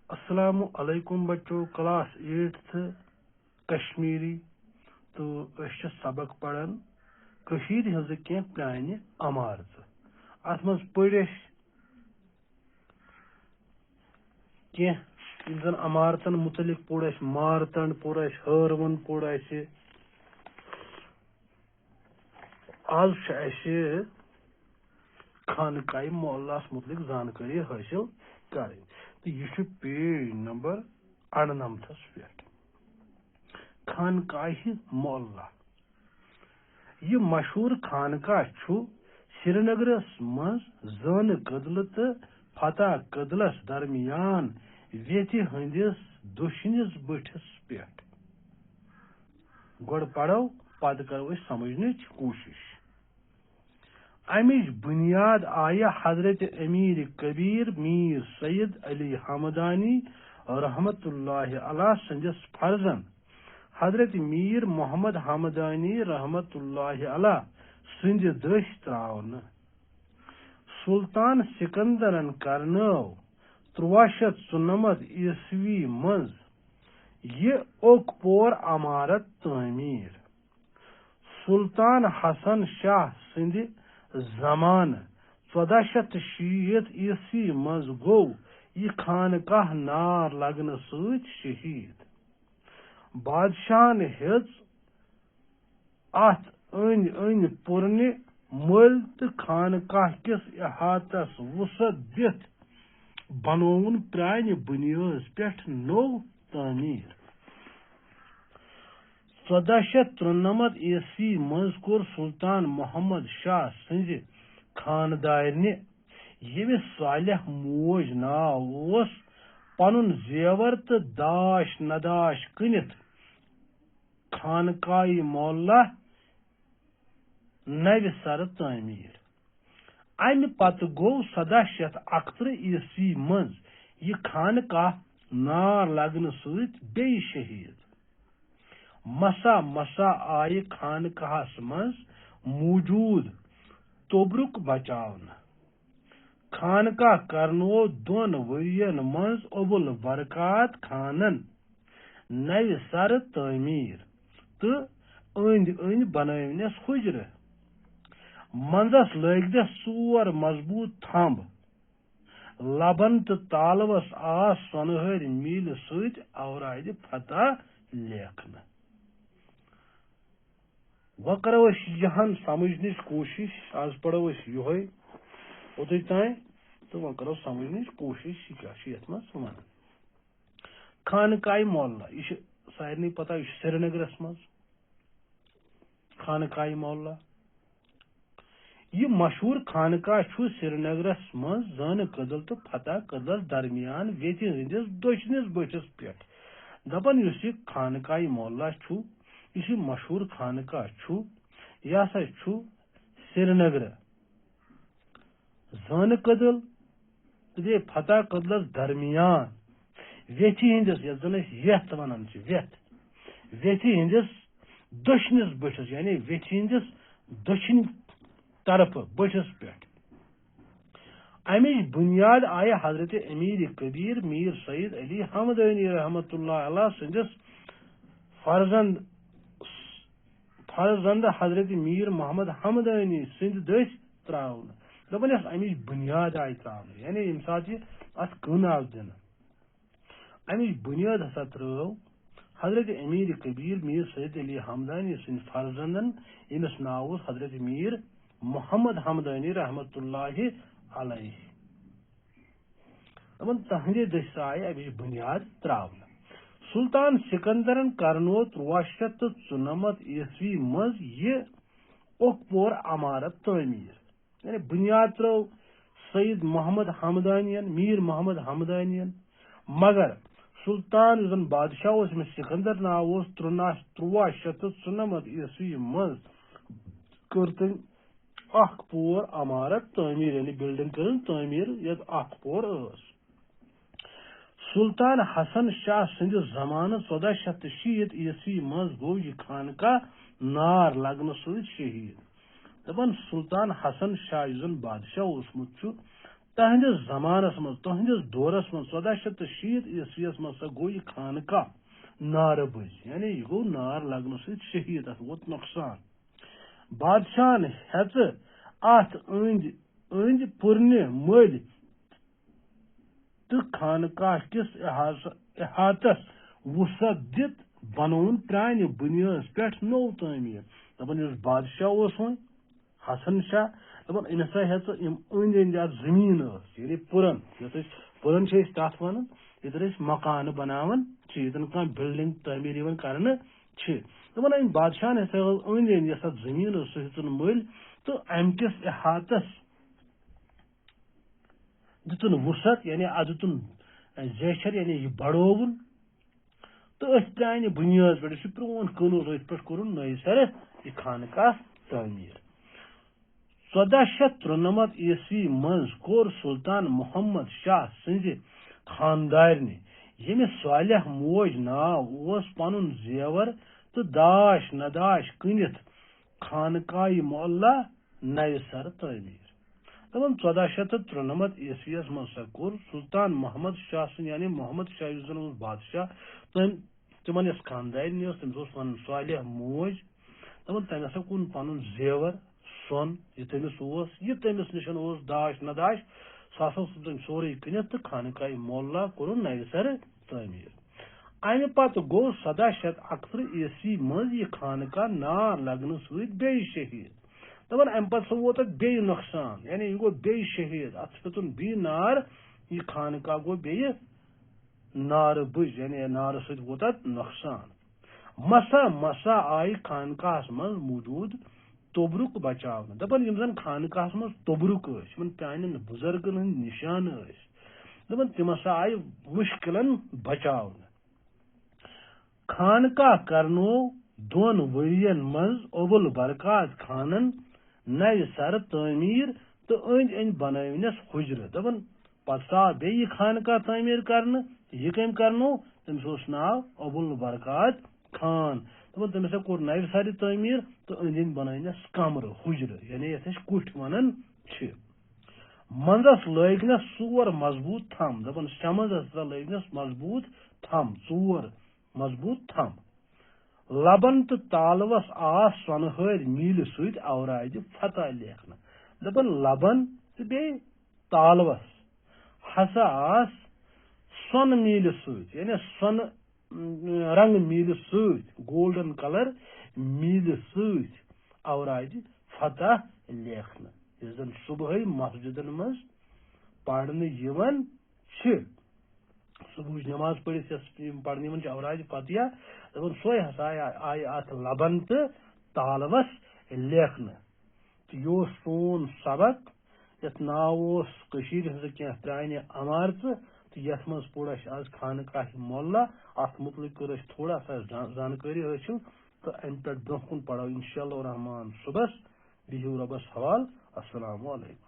السلام علیکم بچو کلاس 8th کشمیری تو سبق پڑھن کشید ہز کی پرانہ عمارت ات مز پڑھ کی زن عمارتن متعلق پوڑ مارتنڈ پوڑ ہرون پوڑ آز خانقاہ محلہ متعلق زانکاری حاصل کریں تو یہ پیج نمبر 98 پہ خانقاہ محلہ یہ مشہور خانقاہ سری نگرس مز زن کدل تو فتح کدلس درمیان ویت ہندس دشنس بٹھس پہ گوڑ پڑھو پتہ کرو سمجھنچ کوشش امچ بنیاد آیہ حضرت امیر کبیر میر سید علی حمدانی رحمت اللہ علیہ سندس فرزن حضرت میر محمد حمدانی رحمت اللہ علیہ سند دش تراؤن سلطان سکندرن کرنو 1394 عیسوی مز یہ اوک پور عمارت تعمیر سلطان حسن شاہ سند زمان 1406 عیسوی مز گو یہ خانقاہ نار لگن ست شہید بادشاہن ہز ات ان پورن مل تو خانقاہ کس احاطس وسعت دت بنون پرانہ بنیاد پہ نو تعمیر 1493 عیسوی مز کور سلطان محمد شاہ سند خاندارنہ یمس صالح موج ناو پن زیور تو داش نداش کنت خانقاہ محلہ نو سر تعمیر امہ پتہ گو 1761 عیسوی مز یہ خانقاہ نار لگن ست بی شہید مسا مسا آئی خانقاہس مز موجود توبرک بچاون خانقاہ کرنو 2 ورین مز ابو البرکات خانن نو سر تعمیر تو اند بنونس حجر منزس لگدس 4 مضبوط تھمب لبن تو تالوس آس سونہر میل ست اوراد فتح لیکھن و کرو یہن سمجھنچ کوشش آز پڑھو یہ اوتھے تین تو و کرو سمجھنچ کوشش یہ کیا مز ون خانقاہ محلہ یہ سارے پتہ یہ سری نگرس مز خانقاہ محلہ یہ مشہور خانقاہ سری نگرس مز زن کدل تو فتح کدلس درمیان ویت ہندس دشنس بٹھس پہ دپان اس یہ خانقاہ محلہ یہ مشہور خانقاہ یہ ہسا سری نگر زن کدل تو فتح کدلس درمیان ویت ہندس یس زن ویت ونان ویت ہندس دشنس بٹھس یعنی ویت ہندس دچھن طرف بٹھس پہ امچ بنیاد آئی حضرت امیر کبیر میر سید علی حمدانی رحمت اللہ علیہ سندس فرزند حضرت میر محمد حمدانی سند دس تراؤن دپان امچ بنیاد آئی تراؤن یعنی یم سات ات کن آو دن امچ بنیاد ہسا ترو حضرت امیر کبیر میر سید علی حمدانی سند فرزندن یمس ناو حضرت میر محمد حمدانی رحمت اللہ علیہ دپان تہندے دس آئی امچ بنیاد تراؤن سلطان سکندرن کرنو 1394 عیسوی مز یہ اوکپور عمارت تعمیر یعنی بنیاد ترو سید محمد حمدانین میر محمد حمدانین مگر سلطان زن بادشاہ اس میں سکندر ناو 1394 عیسوی مز کرتن اخ پور عمارت تعمیر یعنی بلڈنگ کرن تعمیر یت اخ پور اس سلطان حسن شاہ سند زمان 1406 عیسوی مز گو یہ خانقاہ نار لگن ست شہید دپان سلطان حسن شاہ زن بادشاہ اوسمت تہندس زمانس من تہندس دورس من 1460 عیسویس من سا گو یہ خانقاہ نار بز یعنی یہ گو نار لگنہ ست شہید ات ووت نقصان بادشاہن ہیژ ات أنٛدۍ پُرنہِ مٔلۍ تہٕ خانقاہ کِس احاطس وسعت دِتھ بنووُن پرٛانہِ بُنیٲدس پٮ۪ٹھ نوٚو تعمیٖر دپان یُس بادشاہ اوس وۄنۍ حسن شاہ دپان أمۍ ہسا ہیژٕ یِم أنٛدۍ أنٛدۍ اتھ زٔمیٖن ٲس یعنی پُرن یتھ أسۍ پُرن چھِ أسۍ تتھ ونان ییٚتٮ۪ن أسۍ مکانہٕ بناوان چھِ ییٚتٮ۪ن کانٛہہ بِلڈنگ تعمیٖر یِوان کرنہٕ چھِ دپان أمۍ بادشاہن ہسا ٲس أنٛدۍ أنٛدۍ یۄس اتھ زٔمیٖن ٲس سُہ ہیژُن مٔلۍ تہٕ امہِ کِس احاطس دِتُن وسعت یعنی اتھ دِتُن زیچھر یعنی یہ بڑووُن تو أتھۍ پرٛانہِ بُنیٲدِ پٮ۪ٹھ یُس یہِ پرٛون قۭنوٗن اوس أتھۍ پٮ۪ٹھ کوٚرُن نٔوِ سرٕ یہِ خانقاہ تعمیٖر 1493 عیسوی منٛز کوٚر سلطان محمد شاہ سٕنزِ خاندارنہِ ییٚمِس صالح موج ناو اوس پنُن زیور تہٕ داش نداش کٕنِتھ خانقاہ معلیٰ نوِ سرٕ تعمیٖر دپان 1493 عیسویس منٛز سا کوٚر سلطان محمد شاہ سٕنٛدِ یعنی محمد شاہ یُس زن اوس بادشاہ تِمن یۄس خاندارنہِ ٲس تٔمِس اوس پنُن صالح موج دپان تٔمۍ ہسا کُن پنُن زیور سۄن یہِ تٔمِس اوس یہِ تٔمِس نِش اوس داش نداش سُہ ہسا اوس تٔمۍ سورُے کٕنِتھ تہٕ خانقاہ معلیٰ کوٚرُن نوِ سرٕ تعمیٖر امہِ پتہٕ گوٚو 1761 عیسوی منٛز یہِ خانقاہ نار لگنہٕ سۭتۍ بیٚیہِ شہیٖد دپان امہِ پتہٕ سُہ ووت اتھ بیٚیہِ نۄقصان یعنی یہِ گوٚو بیٚیہِ شہیٖد اتھ ہیوٚتُن بیٚیہِ نار یہِ خانقاہ گوٚو بیٚیہِ نارٕ بٔج یعنی نارٕ سۭتۍ ووت اتھ نۄقصان مسا مسا آیہِ خانقاہس منٛز موٗجوٗد توبرُک بچاونہٕ دپان یِم زن خانقاہس منٛز توبرُک ٲسۍ یِمن پرٛانٮ۪ن بُزرگن ہٕنٛدۍ نِشانہٕ ٲسۍ دپان تِم ہسا آیہِ مُشکِلن بچاونہٕ خانقاہ کرنوو 2 ؤرین منٛز ابوُل برکات خانن نوِ سرٕ تعمیٖر تہٕ أنٛدۍ أنٛدۍ بنٲونس حُجرٕ دپان پتہٕ آو بیٚیہِ یہِ خانقاہ تعمیٖر کرنہٕ یہِ کٔمۍ کرنوو تٔمِس اوس ناو ابوُل برکات خان دپان تٔمۍ ہسا کوٚر نوِ سرٕ تعمیٖر تہٕ أنٛدۍ أنٛدۍ بنٲونس کمرٕ حُجرٕ یعنی یتھ أسۍ کُٹھۍ ونان چھِ منٛزس لٲگنس 4 مضبوٗط تھم دپان سمنٛزس ہسا لٲگنس مضبوٗط تھم 4 مضبوٗط تھم لبن تہٕ تالوس آس سۄنہٕ ہٲرۍ میٖلہِ سۭتۍ اورادِ فتح لیکھنہٕ دپان لبن تہٕ بیٚیہِ تالوس ہسا آس سۄنہٕ میٖلہِ سۭتۍ یعنی سۄنہٕ رنٛگہٕ میٖلہِ سۭتۍ گولڈن کلر میٖلہِ سۭتۍ اورادِ فتح لیکھنہٕ یُس زن صبحٲے مسجدن منٛز پرنہٕ یِوان چھِ صبحٕچ نماز پٔرِتھ یۄس یِم پرنہٕ یِوان چھِ اورادِ فتح دپان سۄے ہسا آیہِ اتھ لبن تہٕ تالوس لیکھنہٕ تہٕ یہِ اوس سون سبق یتھ ناو اوس کٔشیٖرِ ہٕنٛزٕ کینٛہہ پرٛانہِ عمارژٕ تہٕ یتھ منٛز پوٚر اَسہِ آز خانقاہ معلیٰ اتھ متعلق کٔر اَسہِ تھوڑا سا زانکٲری حٲصِل تہٕ امہِ پٮ۪ٹھ برٛونٛہہ کُن پرو انشاء اللہ الرحمان صُبحس بِہِو رۄبس حوال السلام علیکم